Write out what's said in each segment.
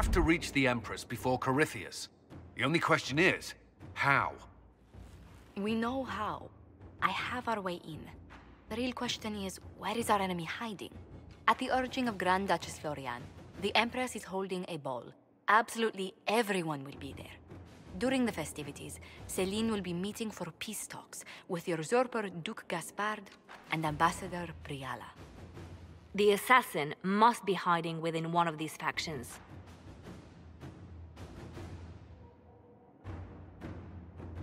have to reach the Empress before Corypheus. The only question is, how? We know how. I have our way in. The real question is, where is our enemy hiding? At the urging of Grand Duchess Florian, the Empress is holding a ball. Absolutely everyone will be there. During the festivities, Celine will be meeting for peace talks with the usurper Duke Gaspard and Ambassador Briala. The assassin must be hiding within one of these factions.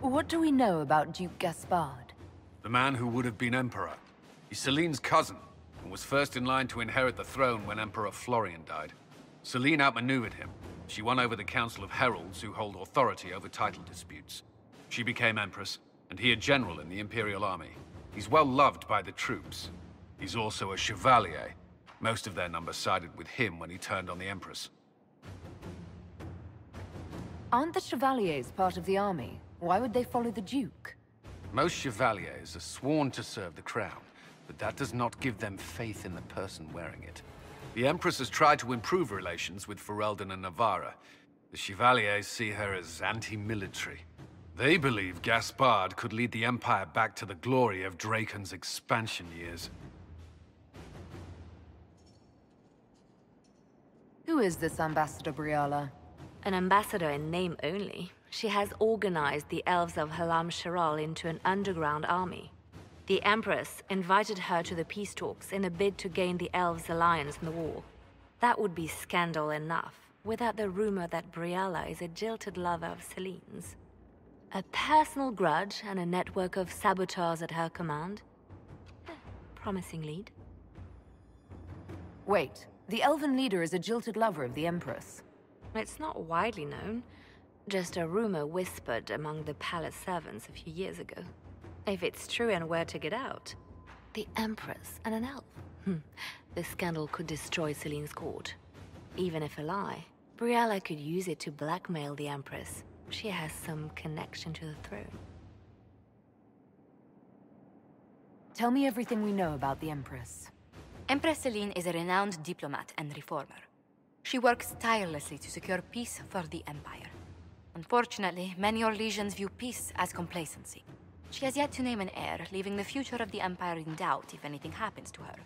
What do we know about Duke Gaspard? The man who would have been Emperor. He's Celine's cousin, and was first in line to inherit the throne when Emperor Florian died. Celine outmaneuvered him. She won over the Council of Heralds, who hold authority over title disputes. She became Empress, and he a general in the Imperial Army. He's well loved by the troops. He's also a Chevalier. Most of their number sided with him when he turned on the Empress. Aren't the Chevaliers part of the army? Why would they follow the Duke? Most Chevaliers are sworn to serve the crown, but that does not give them faith in the person wearing it. The Empress has tried to improve relations with Ferelden and Navarra. The Chevaliers see her as anti-military. They believe Gaspard could lead the Empire back to the glory of Draken's expansion years. Who is this Ambassador Briala? An ambassador in name only. She has organized the elves of Halam Sharal into an underground army. The Empress invited her to the peace talks in a bid to gain the elves' alliance in the war. That would be scandal enough, without the rumor that Briala is a jilted lover of Celine's. A personal grudge and a network of saboteurs at her command. Promising lead. Wait, the elven leader is a jilted lover of the Empress. It's not widely known. Just a rumor whispered among the palace servants a few years ago. If it's true and were to get out, the Empress and an elf. The scandal could destroy Celine's court. Even if a lie, Briala could use it to blackmail the Empress. She has some connection to the throne. Tell me everything we know about the Empress. Empress Celine is a renowned diplomat and reformer. She works tirelessly to secure peace for the Empire. Unfortunately, many Orlesians view peace as complacency. She has yet to name an heir, leaving the future of the Empire in doubt if anything happens to her.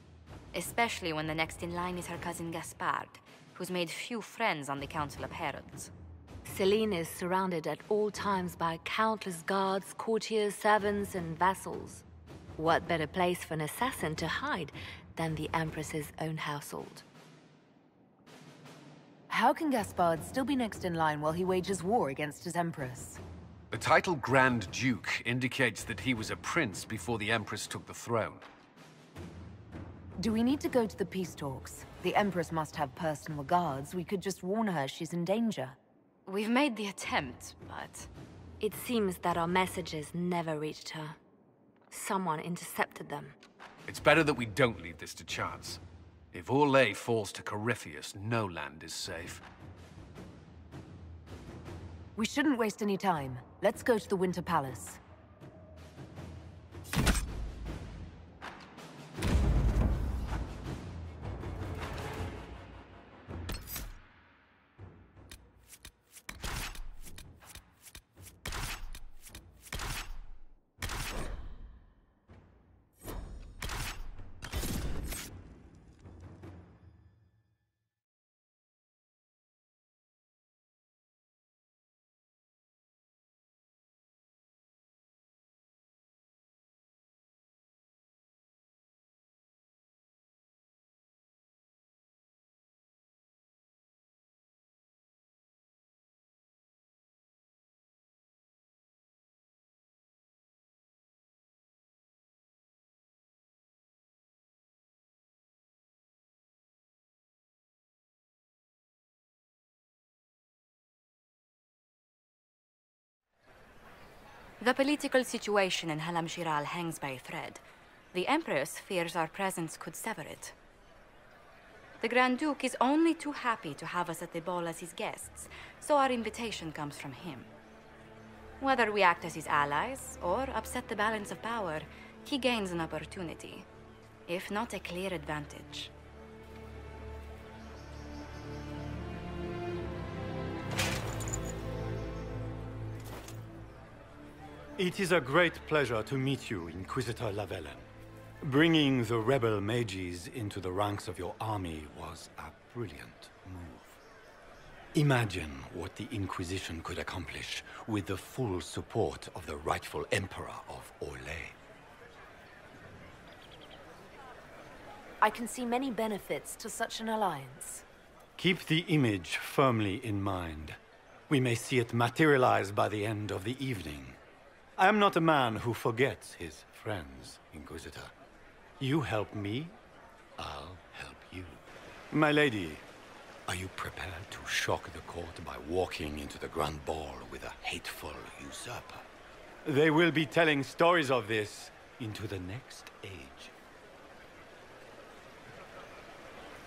Especially when the next in line is her cousin Gaspard, who's made few friends on the Council of Heralds. Celine is surrounded at all times by countless guards, courtiers, servants, and vassals. What better place for an assassin to hide than the Empress's own household? How can Gaspard still be next in line while he wages war against his Empress? The title Grand Duke indicates that he was a prince before the Empress took the throne. Do we need to go to the peace talks? The Empress must have personal guards. We could just warn her she's in danger. We've made the attempt, but... It seems that our messages never reached her. Someone intercepted them. It's better that we don't leave this to chance. If Orlais falls to Corypheus, no land is safe. We shouldn't waste any time. Let's go to the Winter Palace. The political situation in Halam Shiral hangs by a thread. The Empress fears our presence could sever it. The Grand Duke is only too happy to have us at the ball as his guests, so our invitation comes from him. Whether we act as his allies or upset the balance of power, he gains an opportunity, if not a clear advantage. It is a great pleasure to meet you, Inquisitor Lavellen. Bringing the rebel mages into the ranks of your army was a brilliant move. Imagine what the Inquisition could accomplish with the full support of the rightful Emperor of Orlais. I can see many benefits to such an alliance. Keep the image firmly in mind. We may see it materialize by the end of the evening. I am not a man who forgets his friends, Inquisitor. You help me, I'll help you. My lady, are you prepared to shock the court by walking into the Grand Ball with a hateful usurper? They will be telling stories of this into the next age.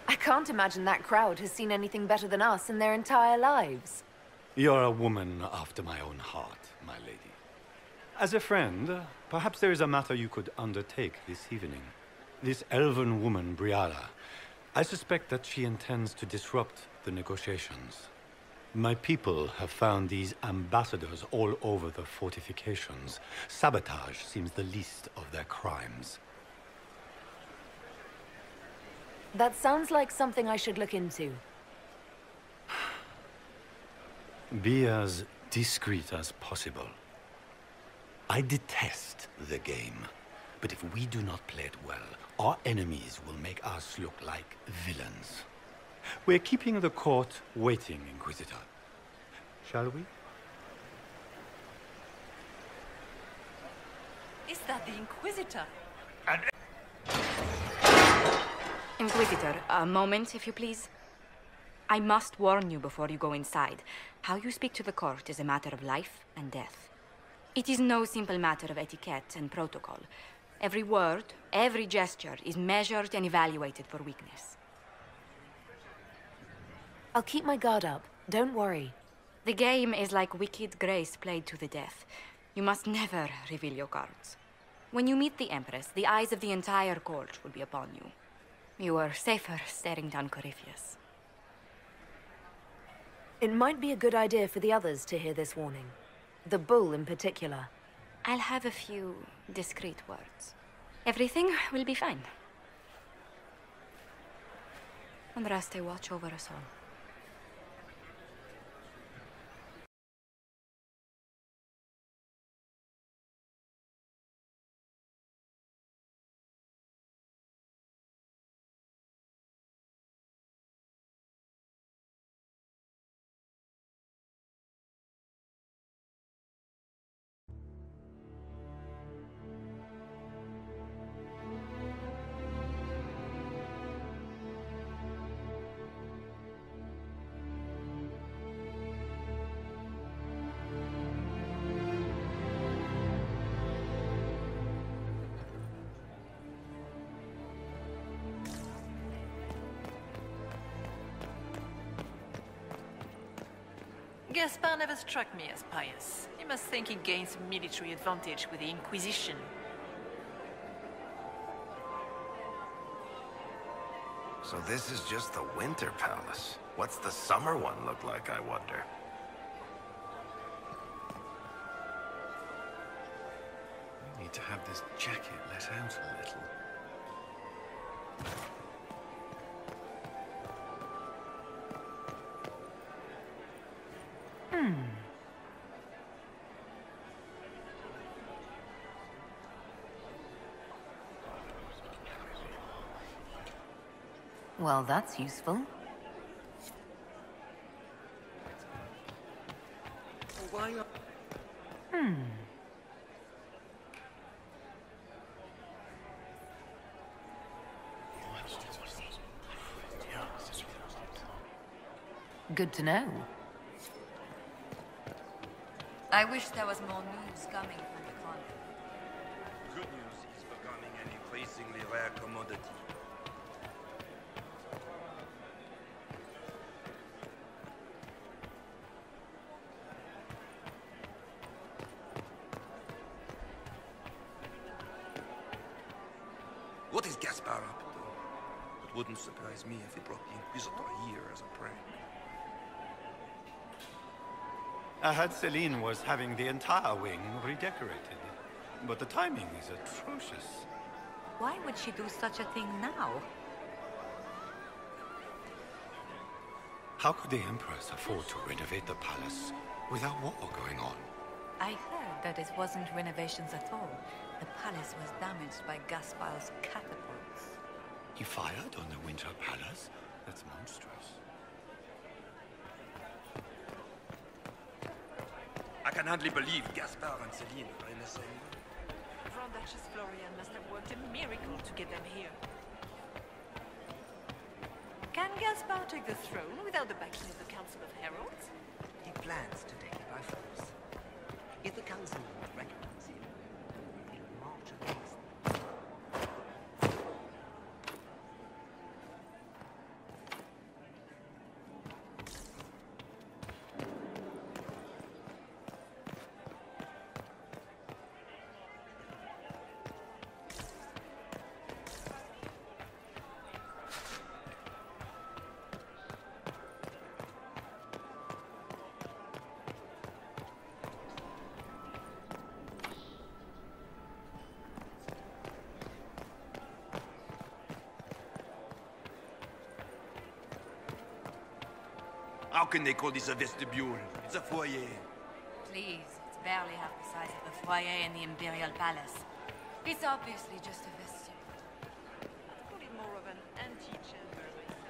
I can't imagine that crowd has seen anything better than us in their entire lives. You're a woman after my own heart, my lady. As a friend, perhaps there is a matter you could undertake this evening. This elven woman, Briala, I suspect that she intends to disrupt the negotiations. My people have found these ambassadors all over the fortifications. Sabotage seems the least of their crimes. That sounds like something I should look into. Be as discreet as possible. I detest the game, but if we do not play it well, our enemies will make us look like villains. We're keeping the court waiting, Inquisitor. Shall we? Is that the Inquisitor? Inquisitor, a moment, if you please. I must warn you before you go inside. How you speak to the court is a matter of life and death. It is no simple matter of etiquette and protocol. Every word, every gesture is measured and evaluated for weakness. I'll keep my guard up. Don't worry. The game is like Wicked Grace played to the death. You must never reveal your cards. When you meet the Empress, the eyes of the entire court will be upon you. You are safer staring down Corypheus. It might be a good idea for the others to hear this warning. The bull in particular. I'll have a few discreet words. Everything will be fine. Andraste, watch over us all. Gaspar never struck me as pious. You must think he gains military advantage with the Inquisition. So this is just the Winter Palace. What's the summer one look like, I wonder? I need to have this jacket let out a little. Well, that's useful. Good to know. I wish there was more news coming from the convent. Good news is becoming an increasingly rare commodity. What is Gaspar up to? It wouldn't surprise me if he brought the Inquisitor here as a prank. I heard Celine was having the entire wing redecorated. But the timing is atrocious. Why would she do such a thing now? How could the Empress afford to renovate the palace without war going on? I heard that it wasn't renovations at all. The palace was damaged by Gaspar's catapults. He fired on the Winter Palace? That's monstrous. I can hardly believe Gaspard and Celine are in the same room. Grand Duchess Florian must have worked a miracle to get them here. Can Gaspard take the throne without the backing of the Council of Heralds? He plans to take it by force. If the Council recognize him, he'll march against them. How can they call this a vestibule? It's a foyer. Please, it's barely half the size of the foyer in the Imperial Palace. It's obviously just a vestibule. I'd call it more of an antechamber myself.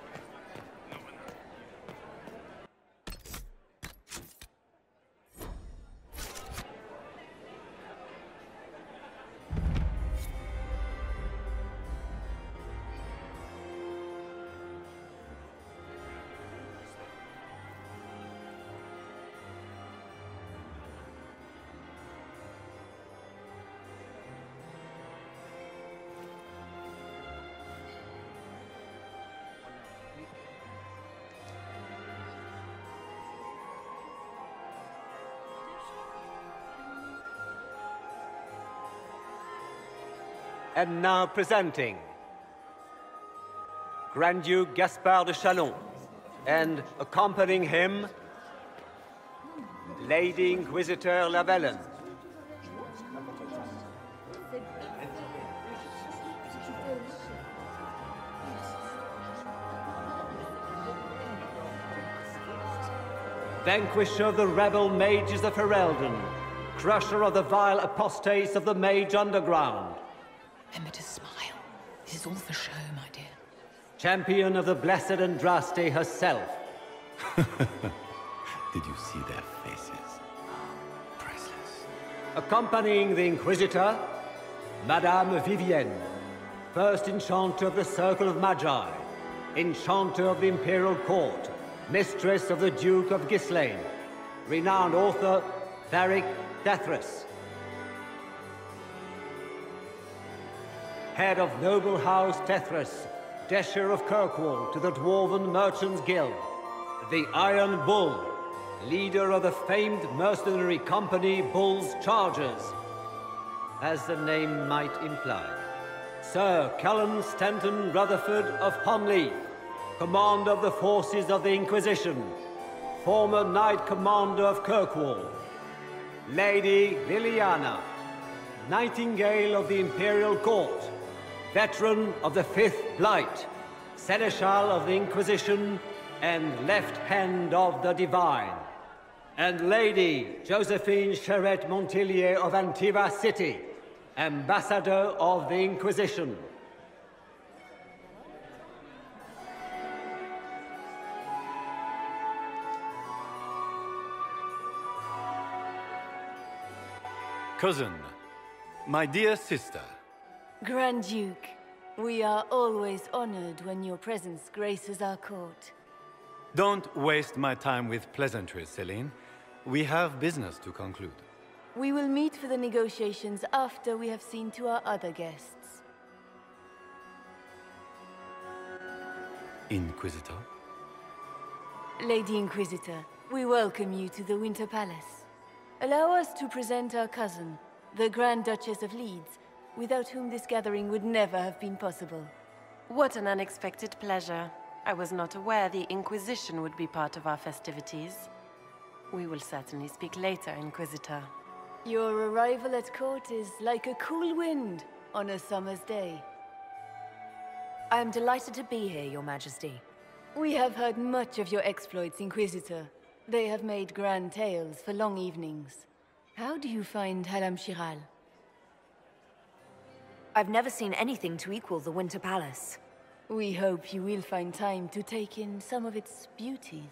And now presenting Grand Duke Gaspard de Chalon, and accompanying him, Lady Inquisitor Lavellen. Vanquisher of the rebel mages of Ferelden, crusher of the vile apostates of the mage underground. Remember to smile. This is all for show, my dear. Champion of the blessed Andraste herself. Did you see their faces? Priceless. Accompanying the Inquisitor, Madame Vivienne, first Enchanter of the Circle of Magi, Enchanter of the Imperial Court, Mistress of the Duke of Ghislaine, renowned author Tharic Dethras. Head of Noble House Tethras, Desher of Kirkwall to the Dwarven Merchants Guild, the Iron Bull, leader of the famed mercenary company Bull's Chargers, as the name might imply. Sir Callum Stanton Rutherford of Honleith, commander of the forces of the Inquisition, former Knight Commander of Kirkwall. Lady Liliana, Nightingale of the Imperial Court, veteran of the Fifth Blight, Seneschal of the Inquisition, and Left Hand of the Divine. And Lady Josephine Charette Montillier of Antiva City, Ambassador of the Inquisition. Cousin, my dear sister. Grand Duke, we are always honored when your presence graces our court. Don't waste my time with pleasantries, Celine. We have business to conclude. We will meet for the negotiations after we have seen to our other guests. Inquisitor? Lady Inquisitor, we welcome you to the Winter Palace. Allow us to present our cousin, the Grand Duchess of Leeds, without whom this gathering would never have been possible. What an unexpected pleasure. I was not aware the Inquisition would be part of our festivities. We will certainly speak later, Inquisitor. Your arrival at court is like a cool wind on a summer's day. I am delighted to be here, Your Majesty. We have heard much of your exploits, Inquisitor. They have made grand tales for long evenings. How do you find Halam Shiral? I've never seen anything to equal the Winter Palace. We hope you will find time to take in some of its beauties.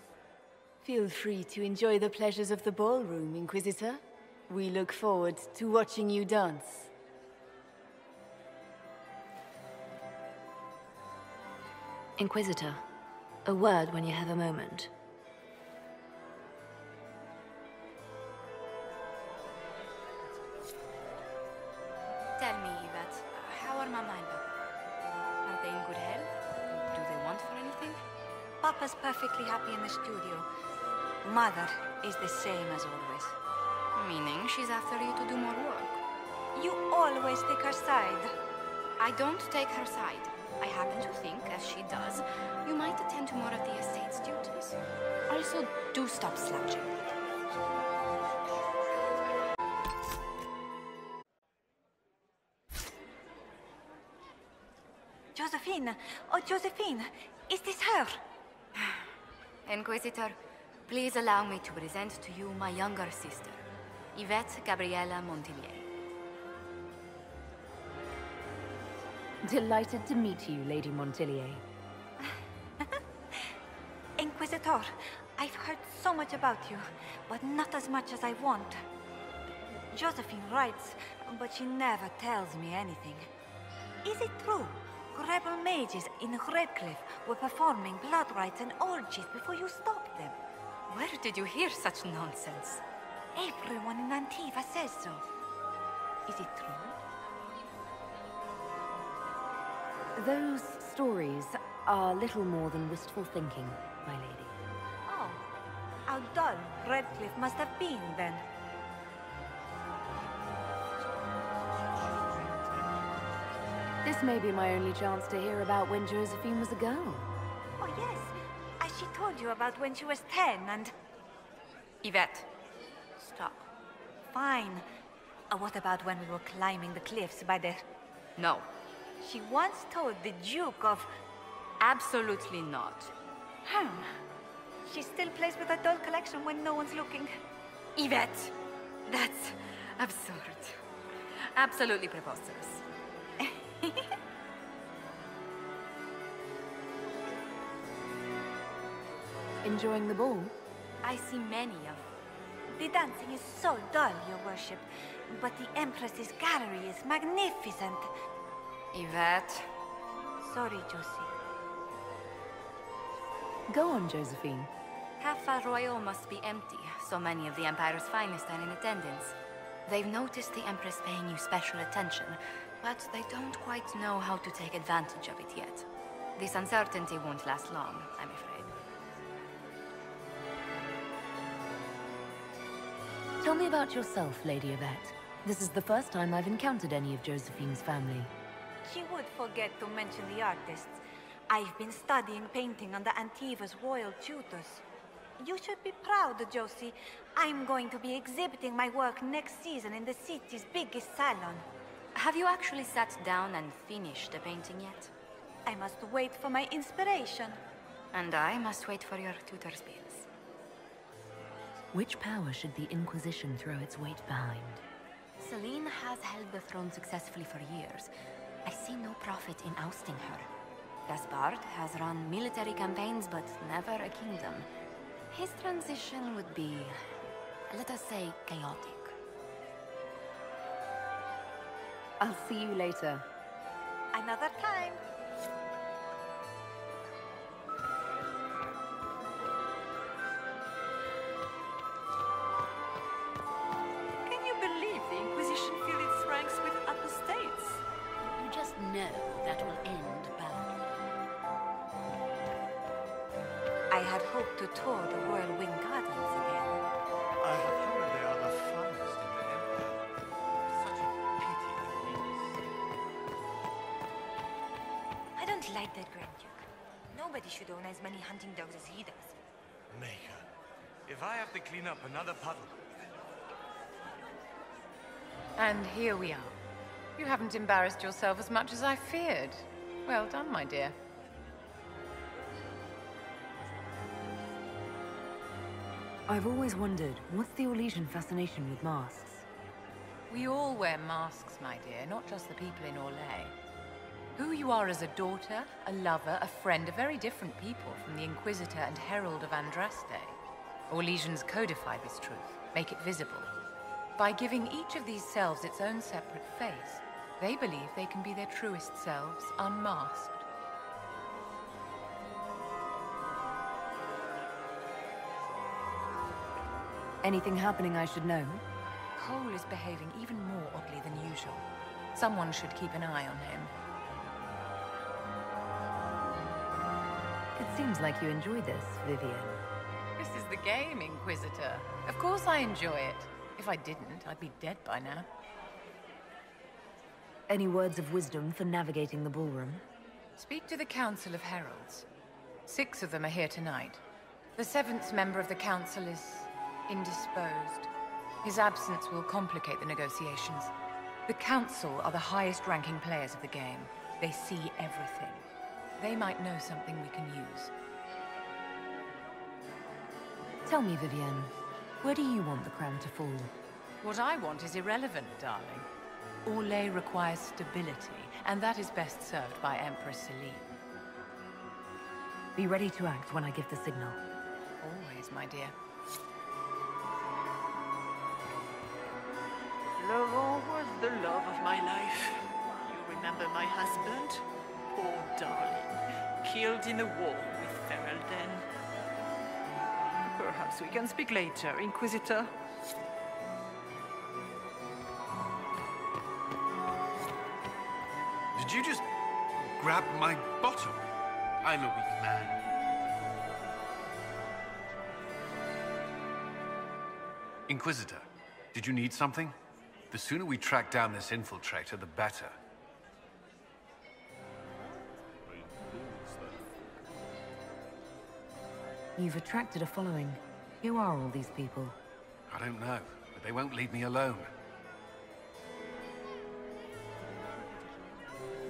Feel free to enjoy the pleasures of the ballroom, Inquisitor. We look forward to watching you dance. Inquisitor, a word when you have a moment. Tell me, Yvette, how are Mama and Papa? Are they in good health? Do they want for anything? Papa's perfectly happy in the studio. Mother is the same as always. Meaning she's after you to do more work. You always take her side. I don't take her side. I happen to think, as she does, you might attend to more of the estate's duties. Also, do stop slouching. Josephine! Oh, Josephine! Is this her? Inquisitor, please allow me to present to you my younger sister, Yvette Gabriella Montillier. Delighted to meet you, Lady Montillier. Inquisitor, I've heard so much about you, but not as much as I want. Josephine writes, but she never tells me anything. Is it true? Rebel mages in Redcliffe were performing blood rites and orgies before you stopped them. Where did you hear such nonsense? Everyone in Antiva says so. Is it true? Those stories are little more than wistful thinking, my lady. Oh, how dull Redcliffe must have been then. This may be my only chance to hear about when Josephine was a girl. Oh yes, as she told you about when she was 10 and... Yvette, stop. Fine. What about when we were climbing the cliffs by the... No. She once told the Duke of... Absolutely not. She still plays with her doll collection when no one's looking. Yvette, that's absurd. Absolutely preposterous. Enjoying the ball? I see many of... The dancing is so dull, Your Worship. But the Empress's gallery is magnificent. Yvette. Sorry, Josie. Go on, Josephine. Cafe Royal must be empty. So many of the Empire's finest are in attendance. They've noticed the Empress paying you special attention, but they don't quite know how to take advantage of it yet. This uncertainty won't last long, I'm afraid. Tell me about yourself, Lady Yvette. This is the first time I've encountered any of Josephine's family. She would forget to mention the artists. I've been studying painting under Antiva's royal tutors. You should be proud, Josie. I'm going to be exhibiting my work next season in the city's biggest salon. Have you actually sat down and finished the painting yet? I must wait for my inspiration. And I must wait for your tutor's bills. Which power should the Inquisition throw its weight behind? Celine has held the throne successfully for years. I see no profit in ousting her. Gaspard has run military campaigns, but never a kingdom. His transition would be, let us say, chaotic. I'll see you later. Another time. Can you believe the Inquisition filled its ranks with apostates? You just know that will end badly. I had hoped to tour the Royal Wing Gardens again. I have heard they are the finest in the Empire. Such a pity they lose. I don't like that Grand Duke. Nobody should own as many hunting dogs as he does. Maker, if I have to clean up another puddle. And here we are. You haven't embarrassed yourself as much as I feared. Well done, my dear. I've always wondered, what's the Orlesian fascination with masks? We all wear masks, my dear, not just the people in Orlais. Who you are as a daughter, a lover, a friend are very different people from the Inquisitor and Herald of Andraste. Orlesians codify this truth, make it visible. By giving each of these selves its own separate face, they believe they can be their truest selves, unmasked. Anything happening I should know? Cole is behaving even more oddly than usual. Someone should keep an eye on him. It seems like you enjoy this, Vivienne. This is the game, Inquisitor. Of course I enjoy it. If I didn't, I'd be dead by now. Any words of wisdom for navigating the ballroom? Speak to the Council of Heralds. 6 of them are here tonight. The 7th member of the Council is indisposed. His absence will complicate the negotiations. The Council are the highest-ranking players of the game. They see everything. They might know something we can use. Tell me, Vivienne, where do you want the crown to fall? What I want is irrelevant, darling. Orlais requires stability, and that is best served by Empress Celine. Be ready to act when I give the signal. Always, my dear. Laurent was the love of my life. You remember my husband? Poor darling. Killed in a war with Ferelden. Perhaps we can speak later, Inquisitor. Did you just grab my bottom? I'm a weak man. Inquisitor, did you need something? The sooner we track down this infiltrator, the better. You've attracted a following. Who are all these people? I don't know, but they won't leave me alone.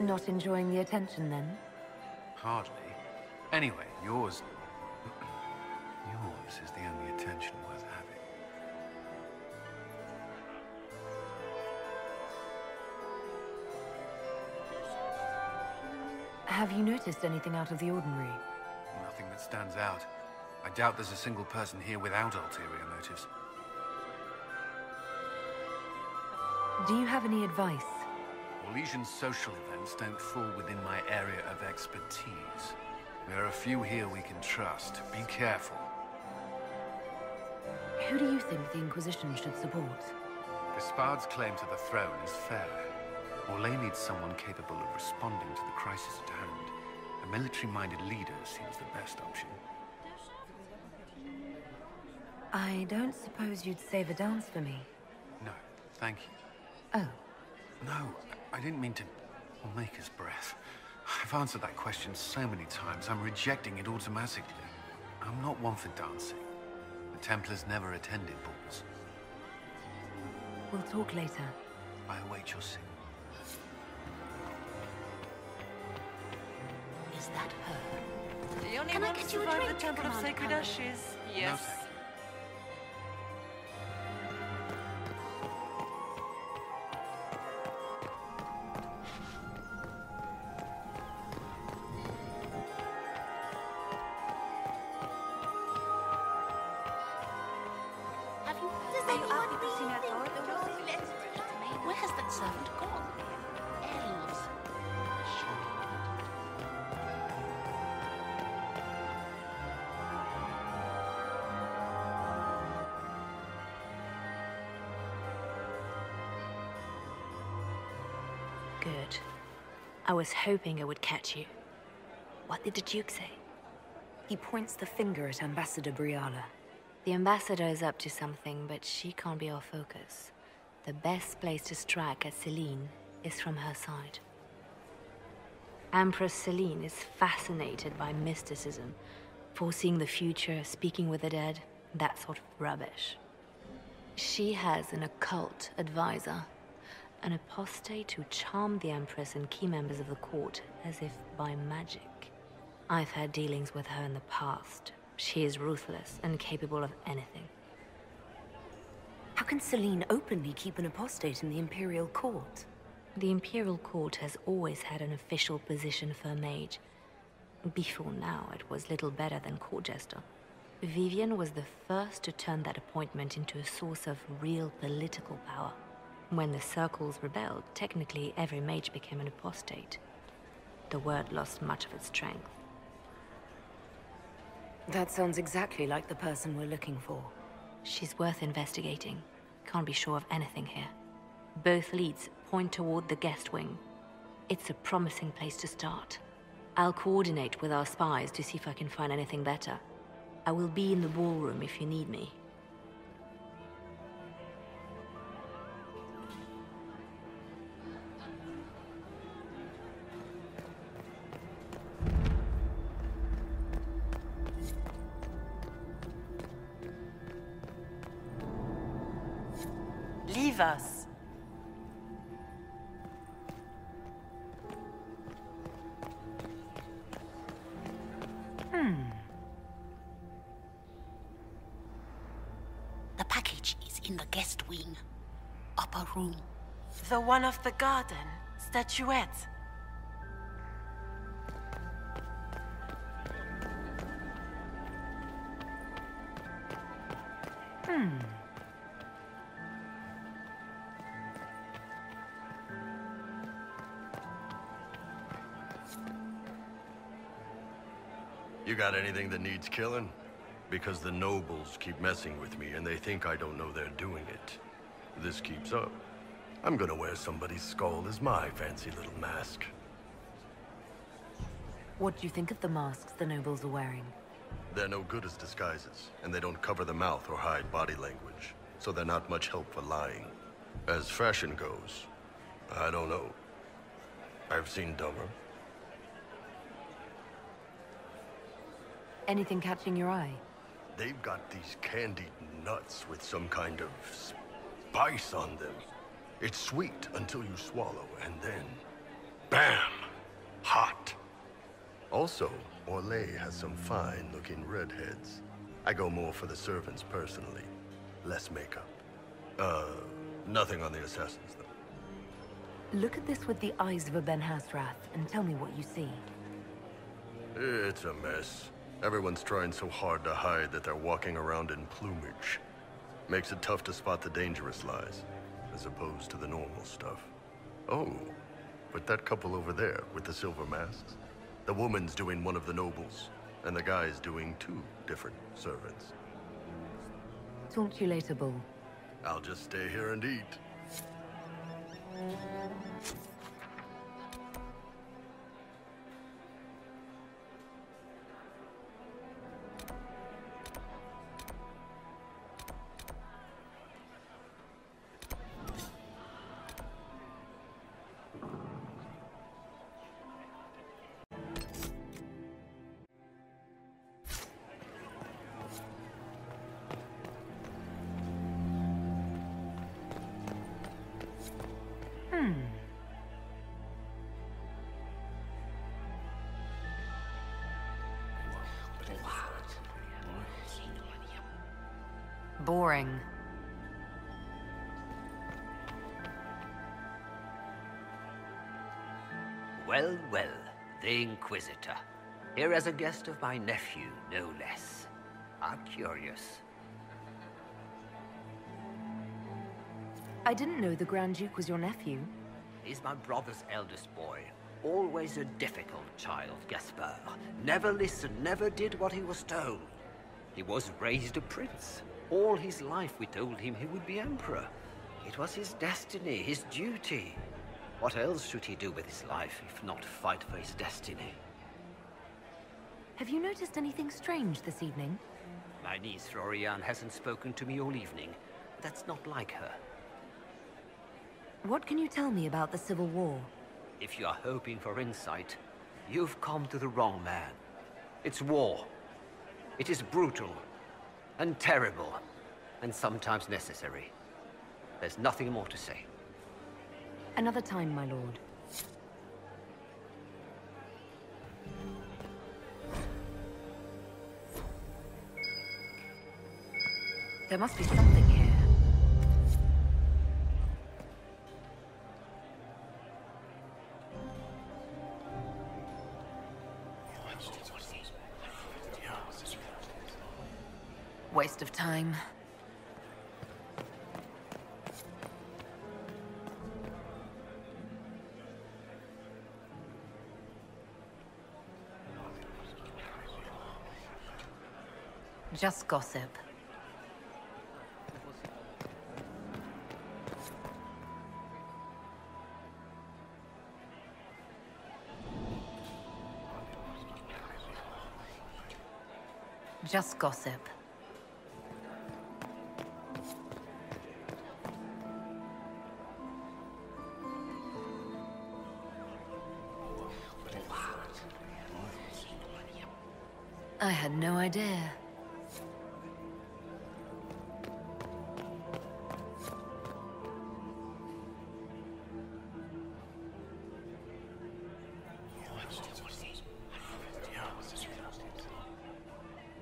Not enjoying the attention, then? Hardly. Anyway, yours is the only attention worth having. Have you noticed anything out of the ordinary? Nothing that stands out. I doubt there's a single person here without ulterior motives. Do you have any advice? Orlesian social events don't fall within my area of expertise. There are a few here we can trust. Be careful. Who do you think the Inquisition should support? Gaspard's claim to the throne is fair. Orlais needs someone capable of responding to the crisis at hand. A military-minded leader seems the best option. I don't suppose you'd save a dance for me? No, thank you. Oh. No, I didn't mean to... Maker's breath. I've answered that question so many times, I'm rejecting it automatically. I'm not one for dancing. The Templars never attended balls. We'll talk later. I await your signal. Is that her? The only Can I one get to you a survive the drink, Temple of Commander Sacred Paolo? Ashes? Yes. No, thank you. Where has that servant gone? Elves. Good. I was hoping I would catch you. What did the Duke say? He points the finger at Ambassador Briala. The ambassador is up to something, but she can't be our focus. The best place to strike at Celine is from her side. Empress Celine is fascinated by mysticism, foreseeing the future, speaking with the dead. That sort of rubbish. She has an occult advisor, an apostate who charmed the Empress and key members of the court as if by magic. I've had dealings with her in the past. She is ruthless and capable of anything. How can Celine openly keep an apostate in the Imperial Court? The Imperial Court has always had an official position for a mage. Before now, it was little better than court jester. Vivian was the first to turn that appointment into a source of real political power. When the circles rebelled, technically every mage became an apostate. The word lost much of its strength. That sounds exactly like the person we're looking for. She's worth investigating. Can't be sure of anything here. Both leads point toward the guest wing. It's a promising place to start. I'll coordinate with our spies to see if I can find anything better. I will be in the ballroom if you need me. Leave us. The package is in the guest wing. Upper room. The one of the garden. Statuette. You got anything that needs killing? Because the nobles keep messing with me and they think I don't know they're doing it. This keeps up, I'm gonna wear somebody's skull as my fancy little mask. What do you think of the masks the nobles are wearing? They're no good as disguises, and they don't cover the mouth or hide body language, so they're not much help for lying. As fashion goes, I don't know. I've seen dumber. Anything catching your eye? They've got these candied nuts with some kind of spice on them. It's sweet until you swallow, and then, bam! Hot. Also, Orlais has some fine-looking redheads. I go more for the servants personally. Less makeup. Nothing on the assassins, though. Look at this with the eyes of a Ben Hasrath and tell me what you see. It's a mess. Everyone's trying so hard to hide that they're walking around in plumage. Makes it tough to spot the dangerous lies, as opposed to the normal stuff. Oh, but that couple over there with the silver masks? The woman's doing one of the nobles, and the guy's doing two different servants. Talk to you later, Bull. I'll just stay here and eat. Boring. Well, well, the Inquisitor. Here as a guest of my nephew, no less. I'm curious. I didn't know the Grand Duke was your nephew. He's my brother's eldest boy. Always a difficult child, Gaspard. Never listened, never did what he was told. He was raised a prince. All his life we told him he would be emperor. It was his destiny, his duty. What else should he do with his life if not fight for his destiny? Have you noticed anything strange this evening? My niece Florian hasn't spoken to me all evening. That's not like her. What can you tell me about the Civil War? If you are hoping for insight, you've come to the wrong man. It's war. It is brutal. And terrible. And sometimes necessary. There's nothing more to say. Another time, my lord. There must be something here. Waste of time. Just gossip. Just gossip. I had no idea.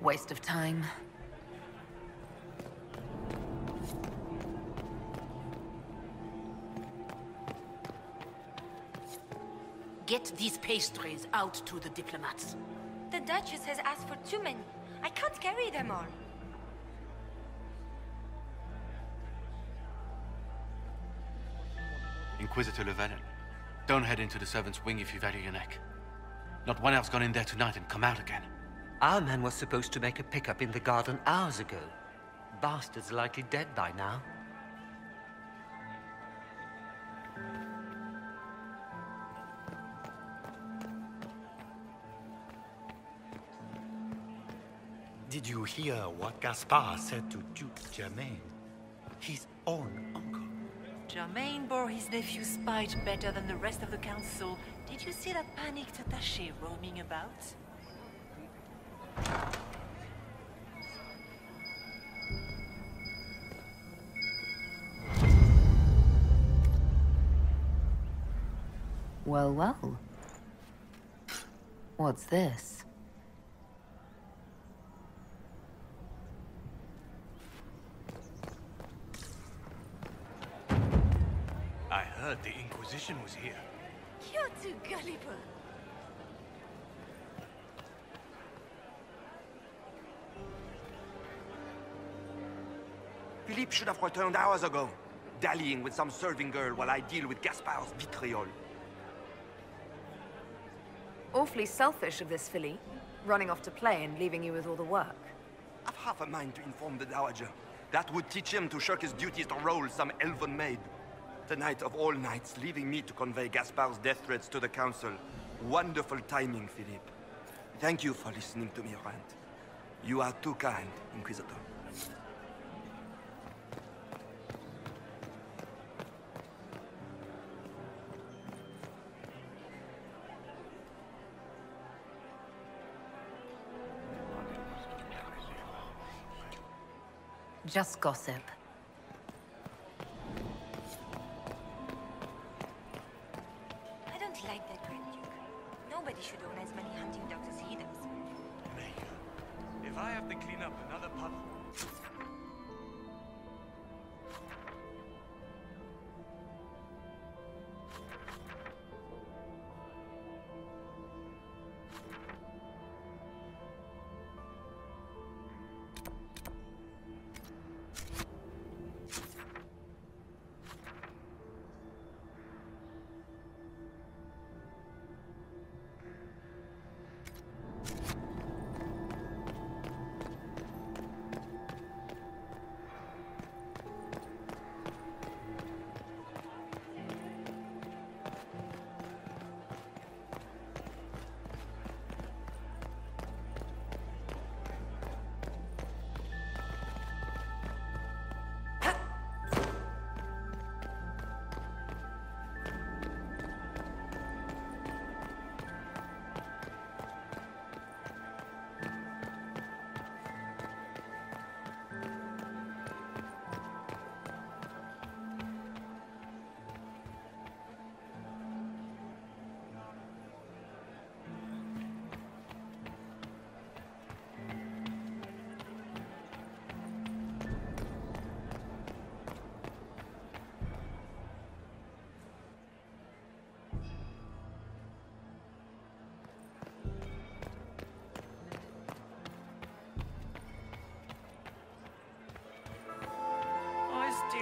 Waste of time. Get these pastries out to the diplomats. The Duchess has asked for too many. I can't carry them all. Inquisitor Llewellyn, don't head into the servants' wing if you value your neck. Not one else gone in there tonight and come out again. Our man was supposed to make a pickup in the garden hours ago. Bastard's likely dead by now. Did you hear what Gaspard said to Duke Germain? His own uncle. Germain bore his nephew's spite better than the rest of the council. Did you see that panicked attaché roaming about? Well, well. What's this? I heard the Inquisition was here. You're too gullible. Philippe should have returned hours ago, dallying with some serving girl while I deal with Gaspard's vitriol. Awfully selfish of this filly, running off to play and leaving you with all the work. I've half a mind to inform the Dowager. That would teach him to shirk his duties to roll some elven maid. Tonight of all nights, leaving me to convey Gaspard's death threats to the Council. Wonderful timing, Philippe. Thank you for listening to me rant. You are too kind, Inquisitor. Just gossip. I don't like that Grand Duke. Nobody should own as many hunting dogs as he does. If I have to clean up another puddle...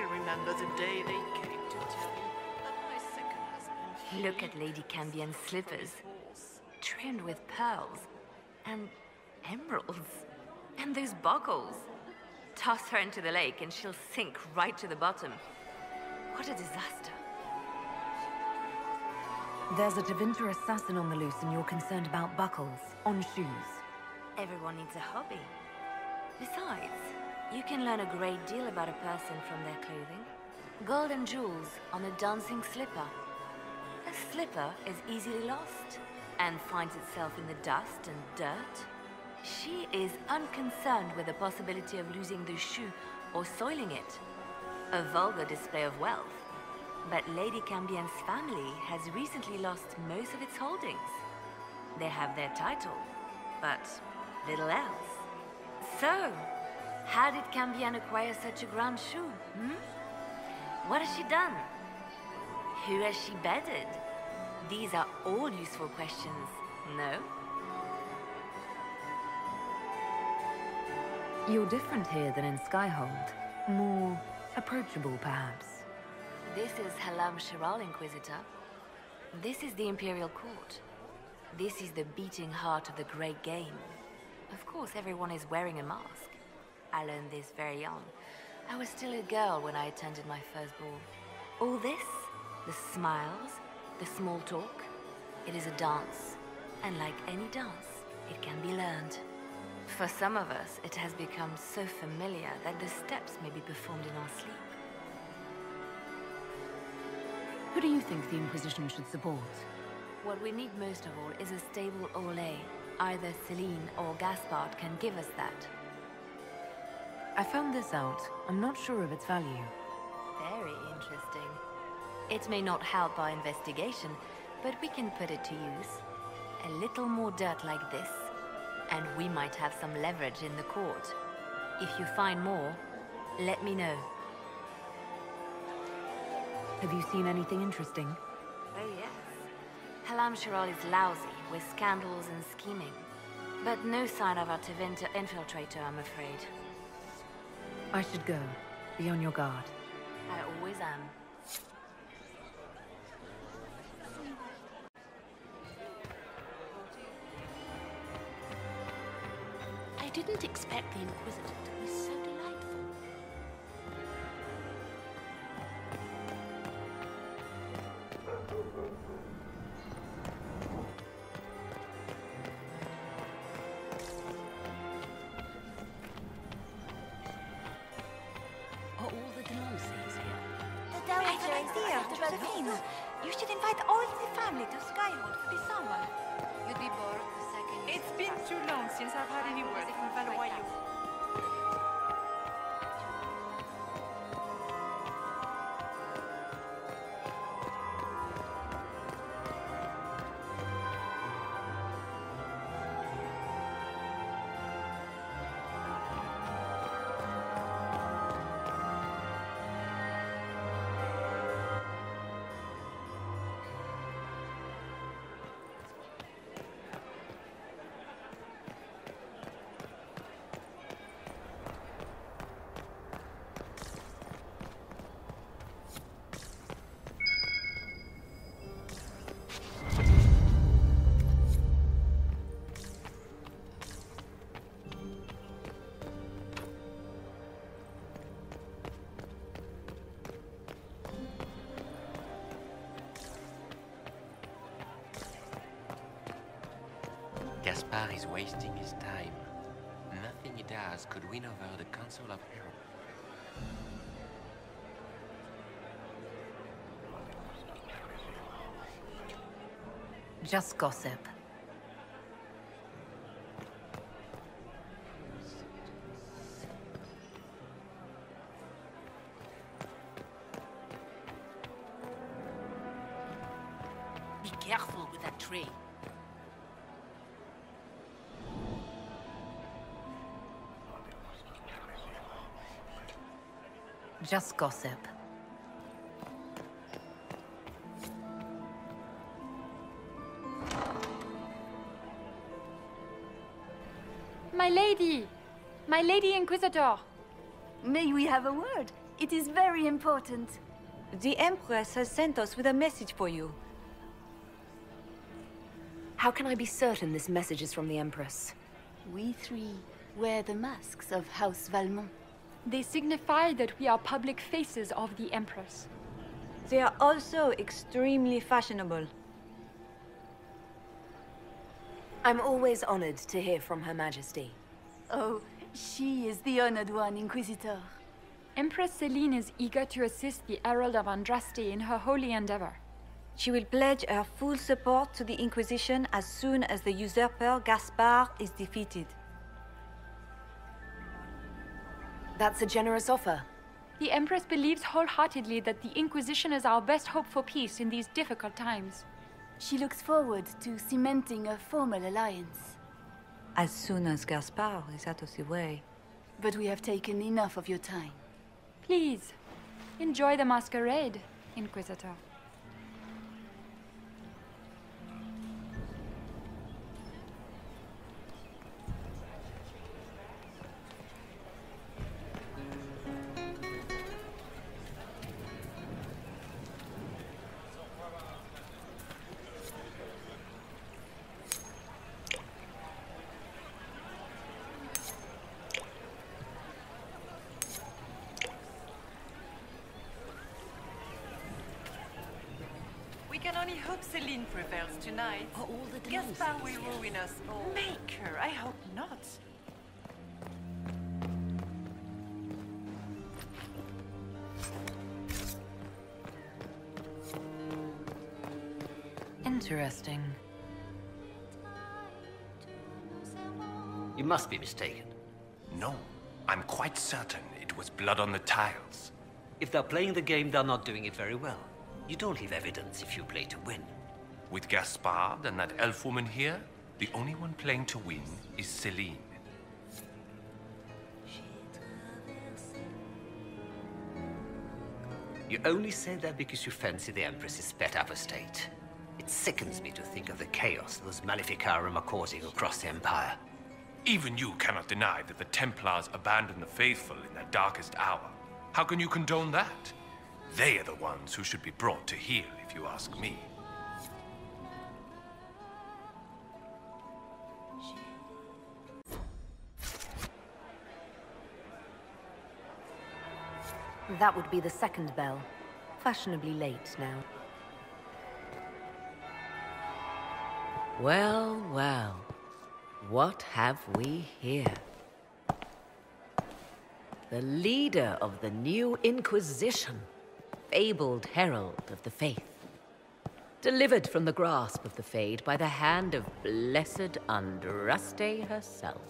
still remember the day they came to tell me that my second husband... Look at Lady Cambion's slippers, trimmed with pearls and emeralds. And those buckles. Toss her into the lake and she'll sink right to the bottom. What a disaster. There's a Tevinter assassin on the loose and you're concerned about buckles on shoes. Everyone needs a hobby. Besides, you can learn a great deal about a person from their clothing. Gold and jewels on a dancing slipper. A slipper is easily lost and finds itself in the dust and dirt. She is unconcerned with the possibility of losing the shoe or soiling it. A vulgar display of wealth. But Lady Cambion's family has recently lost most of its holdings. They have their title, but little else. So, how did Cambion acquire such a grand shoe, What has she done? Who has she bedded? These are all useful questions, no? You're different here than in Skyhold. More approachable, perhaps. This is Halam Shiral, Inquisitor. This is the Imperial Court. This is the beating heart of the Great Game. Of course, everyone is wearing a mask. I learned this very young. I was still a girl when I attended my first ball. All this, the smiles, the small talk, it is a dance. And like any dance, it can be learned. For some of us, it has become so familiar that the steps may be performed in our sleep. Who do you think the Inquisition should support? What we need most of all is a stable Orlais. Either Celine or Gaspard can give us that. I found this out. I'm not sure of its value. Very interesting. It may not help our investigation, but we can put it to use. A little more dirt like this, and we might have some leverage in the court. If you find more, let me know. Have you seen anything interesting? Oh yes. Halam Shiral is lousy with scandals and scheming. But no sign of our Tevinter infiltrator, I'm afraid. I should go. Be on your guard. I always am. I didn't expect the Inquisitor to be so delightful. Are all the Gnolls here? The Dowager is here, Josephine. You should invite all the family to Skyhold for the summer. You'd be bored the second you It's been too long since I've had any word from Valois. Gaspard is wasting his time. Nothing he does could win over the Council of Herald. Just gossip. Be careful with that tree. Just gossip. My lady! My lady Inquisitor! May we have a word? It is very important. The Empress has sent us with a message for you. How can I be certain this message is from the Empress? We three wear the masks of House Valmont. They signify that we are public faces of the Empress. They are also extremely fashionable. I'm always honored to hear from Her Majesty. Oh, she is the honored one, Inquisitor. Empress Celine is eager to assist the Herald of Andraste in her holy endeavor. She will pledge her full support to the Inquisition as soon as the usurper Gaspard is defeated. That's a generous offer. The Empress believes wholeheartedly that the Inquisition is our best hope for peace in these difficult times. She looks forward to cementing a formal alliance. As soon as Gaspard is out of the way. But we have taken enough of your time. Please, enjoy the masquerade, Inquisitor. We can only hope Celine prevails tonight. Are all the Gaspard will ruin us all. Make her, I hope not. Interesting. You must be mistaken. No, I'm quite certain it was blood on the tiles. If they're playing the game, they're not doing it very well. You don't leave evidence if you play to win. With Gaspard and that elf woman here, the only one playing to win is Celine. You only say that because you fancy the Empress's pet apostate. It sickens me to think of the chaos those Maleficarum are causing across the Empire. Even you cannot deny that the Templars abandoned the faithful in their darkest hour. How can you condone that? They are the ones who should be brought to heel, if you ask me. That would be the second bell. Fashionably late now. Well, well. What have we here? The leader of the new Inquisition. Fabled herald of the faith. Delivered from the grasp of the Fade by the hand of blessed Andraste herself.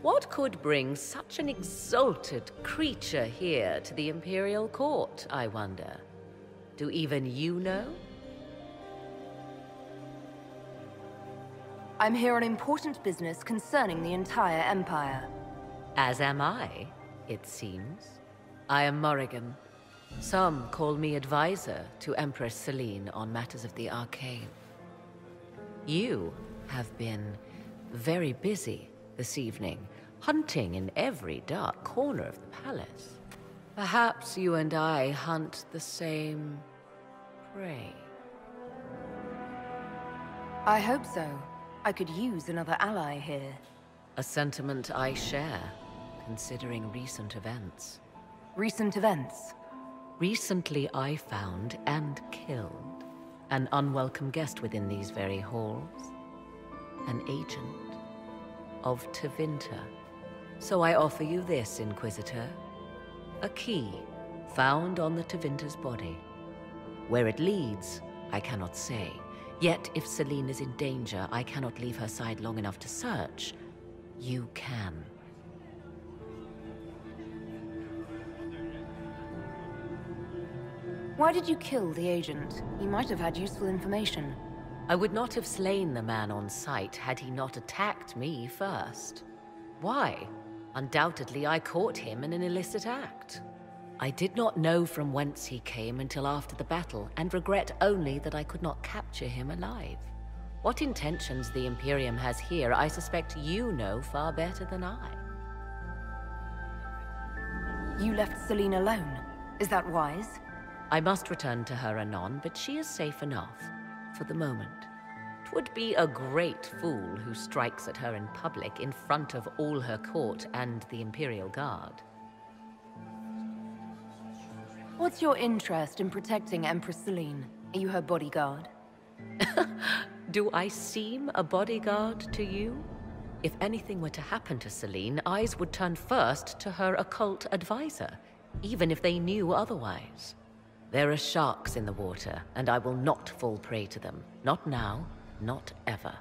What could bring such an exalted creature here to the Imperial Court, I wonder? Do even you know? I'm here on important business concerning the entire Empire. As am I, it seems. I am Morrigan. Some call me advisor to Empress Celine on matters of the arcane. You have been very busy this evening, hunting in every dark corner of the palace. Perhaps you and I hunt the same prey. I hope so. I could use another ally here. A sentiment I share, considering recent events. Recent events? Recently I found and killed an unwelcome guest within these very halls. An agent of Tevinter. So I offer you this, Inquisitor. A key found on the Tevinter's body. Where it leads, I cannot say. Yet if Celine is in danger, I cannot leave her side long enough to search. You can. Why did you kill the agent? He might have had useful information. I would not have slain the man on sight had he not attacked me first. Why? Undoubtedly I caught him in an illicit act. I did not know from whence he came until after the battle, and regret only that I could not capture him alive. What intentions the Imperium has here, I suspect you know far better than I. You left Celine alone. Is that wise? I must return to her anon, but she is safe enough, for the moment. 'Twould be a great fool who strikes at her in public in front of all her court and the Imperial Guard. What's your interest in protecting Empress Celine? Are you her bodyguard? Do I seem a bodyguard to you? If anything were to happen to Celine, eyes would turn first to her occult advisor, even if they knew otherwise. There are sharks in the water, and I will not fall prey to them. Not now, not ever.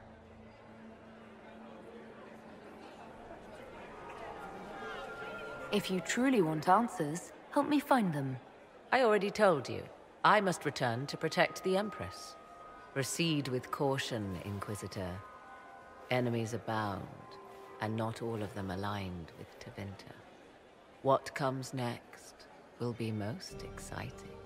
If you truly want answers, help me find them. I already told you. I must return to protect the Empress. Proceed with caution, Inquisitor. Enemies abound, and not all of them aligned with Tevinter. What comes next will be most exciting.